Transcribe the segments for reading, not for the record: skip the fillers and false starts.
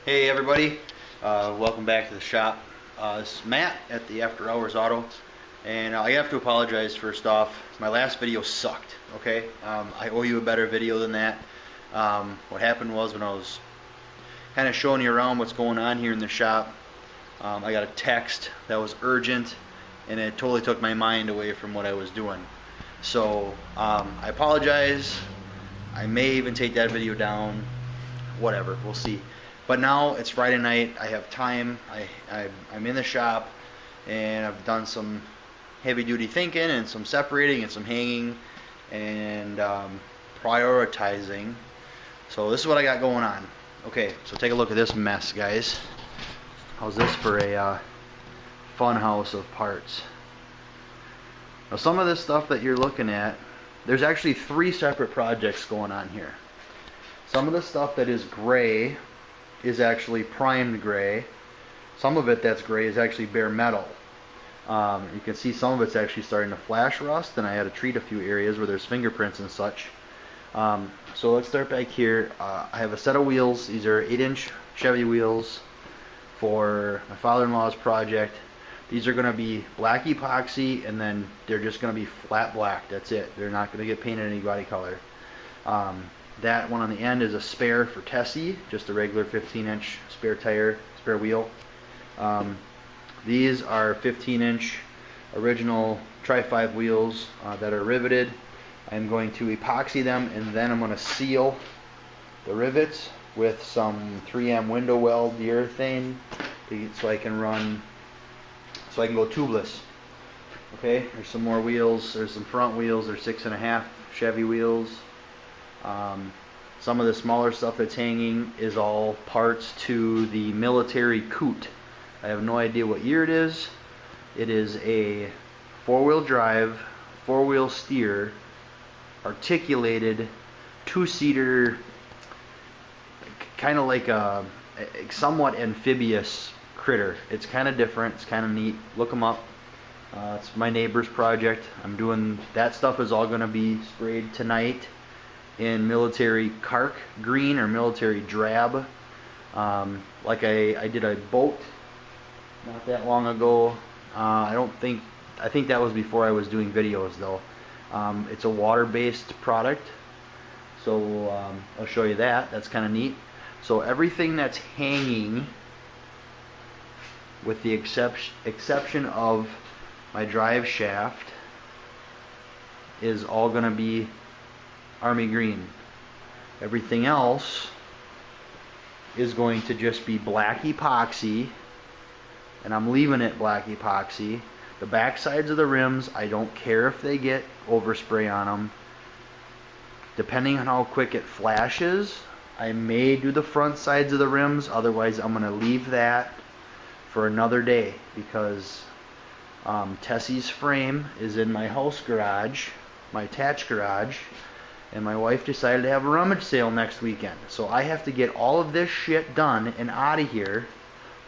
Hey everybody, welcome back to the shop. This is Matt at the After Hours Auto, and I have to apologize first off. My last video sucked, okay? I owe you a better video than that. What happened was when I was kind of showing you around what's going on here in the shop, I got a text that was urgent, and it totally took my mind away from what I was doing. So I apologize. I may even take that video down. Whatever, we'll see. But now it's Friday night. I have time. I'm in the shop, and I've done some heavy-duty thinking and some separating and some hanging and prioritizing. So this is what I got going on. Okay, so take a look at this mess, guys. How's this for a fun house of parts? Now, some of this stuff that you're looking at, there's actually 3 separate projects going on here. Some of the stuff that is gray is actually primed gray. Some of it that's gray is actually bare metal. You can see some of it's actually starting to flash rust, and I had to treat a few areas where there's fingerprints and such. So let's start back here. I have a set of wheels. These are 8-inch Chevy wheels for my father-in-law's project. These are going to be black epoxy, and then they're just going to be flat black. That's it. They're not going to get painted any body color. That one on the end is a spare for Tessie, just a regular 15-inch spare tire, spare wheel. These are 15-inch original Tri-5 wheels that are riveted. I'm going to epoxy them, and then I'm going to seal the rivets with some 3M window weld urethane so I can go tubeless. Okay, there's some more wheels. There's some front wheels. There's 6.5 Chevy wheels. Some of the smaller stuff that's hanging is all parts to the military coot. I have no idea what year it is. It is a 4-wheel drive, 4-wheel steer, articulated, 2-seater, kind of like a somewhat amphibious critter. It's kind of different. It's kind of neat. Look them up. It's my neighbor's project. I'm doing that stuff. Is all going to be sprayed tonight in military cark green or military drab. Like I did a boat not that long ago. I think that was before I was doing videos though. It's a water-based product, so I'll show you that. That's kind of neat. So everything that's hanging, with the exception of my drive shaft, is all going to be Army green. Everything else is going to just be black epoxy, and I'm leaving it black epoxy. The back sides of the rims, I don't care if they get overspray on them. Depending on how quick it flashes, I may do the front sides of the rims. Otherwise, I'm going to leave that for another day, because Tessie's frame is in my house garage, my attached garage, and my wife decided to have a rummage sale next weekend. So I have to get all of this shit done and out of here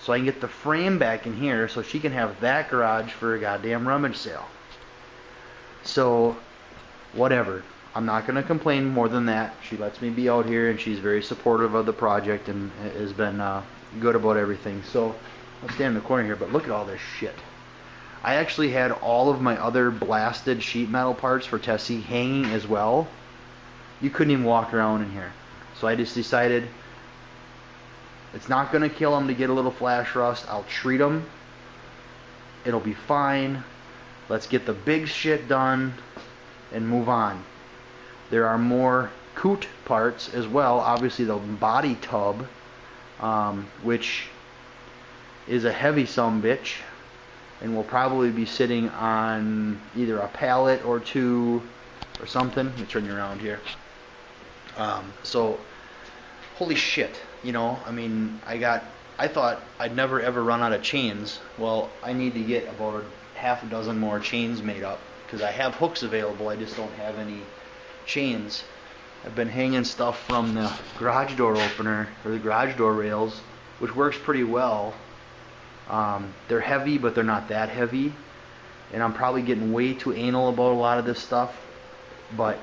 so I can get the frame back in here so she can have that garage for a goddamn rummage sale. So, whatever. I'm not going to complain more than that. She lets me be out here, and she's very supportive of the project and has been good about everything. So, I'll stand in the corner here, but look at all this shit. I actually had all of my other blasted sheet metal parts for Tessie hanging as well. You couldn't even walk around in here. So I just decided it's not going to kill them to get a little flash rust. I'll treat them. It'll be fine. Let's get the big shit done and move on. There are more coot parts as well. Obviously the body tub, which is a heavy sumbitch, and will probably be sitting on either a pallet or 2 or something. Let me turn you around here. So, holy shit, you know, I mean, I thought I'd never ever run out of chains. Well, I need to get about half a dozen more chains made up, because I have hooks available, I just don't have any chains. I've been hanging stuff from the garage door opener, or the garage door rails, which works pretty well. They're heavy, but they're not that heavy, and I'm probably getting way too anal about a lot of this stuff. But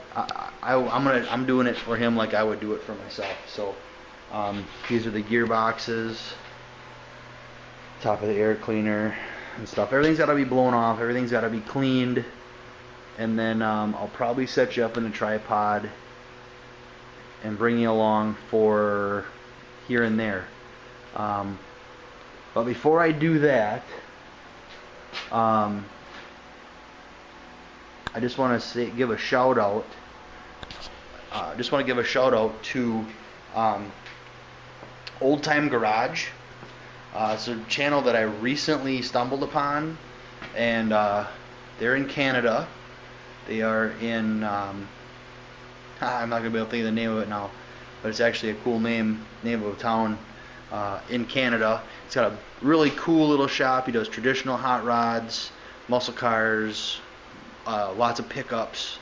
I'm doing it for him like I would do it for myself. So These are the gearboxes, top of the air cleaner and stuff. Everything's got to be blown off, everything's got to be cleaned, and then I'll probably set you up in a tripod and bring you along for here and there. But before I do that, I just want to give a shout out. To Old Time Garage. It's a channel that I recently stumbled upon, and they're in Canada. They are in I'm not gonna be able to think of the name of it now, but it's actually a cool name of a town in Canada. It's got a really cool little shop. He does traditional hot rods, muscle cars, lots of pickups.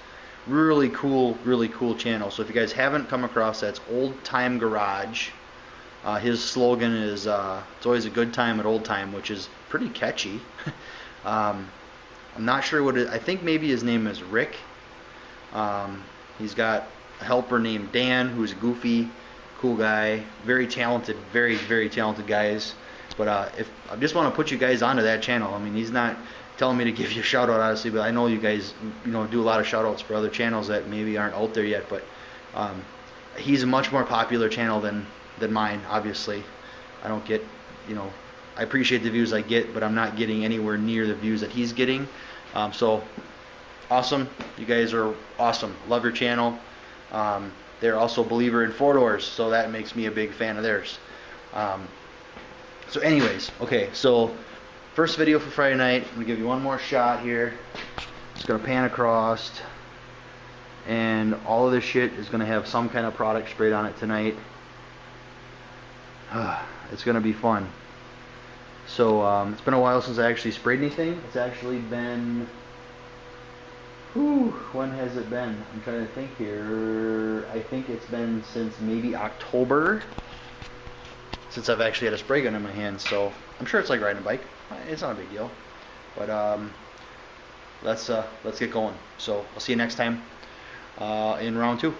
Really cool channel. So if you guys haven't come across that, it's Old Time Garage. His slogan is it's always a good time at Old Time, which is pretty catchy. I'm not sure what I think maybe his name is Rick. He's got a helper named Dan, who's a goofy, cool guy, very talented, very talented guys. But if I just want to put you guys onto that channel. I mean, he's not telling me to give you a shout out, honestly, but I know you guys, do a lot of shout outs for other channels that maybe aren't out there yet. But he's a much more popular channel than mine. Obviously, I don't get, I appreciate the views I get, but I'm not getting anywhere near the views that he's getting. So awesome, you guys are awesome. Love your channel. They're also a believer in 4-doors, so that makes me a big fan of theirs. So anyways, okay, so first video for Friday night. I'm gonna give you one more shot here. Just gonna pan across, and all of this shit is gonna have some kind of product sprayed on it tonight. It's gonna be fun. So it's been a while since I actually sprayed anything. It's actually been, when has it been? I'm trying to think here. I think it's been since maybe October since I've actually had a spray gun in my hand. So I'm sure it's like riding a bike. It's not a big deal. But let's get going. So I'll see you next time in round 2.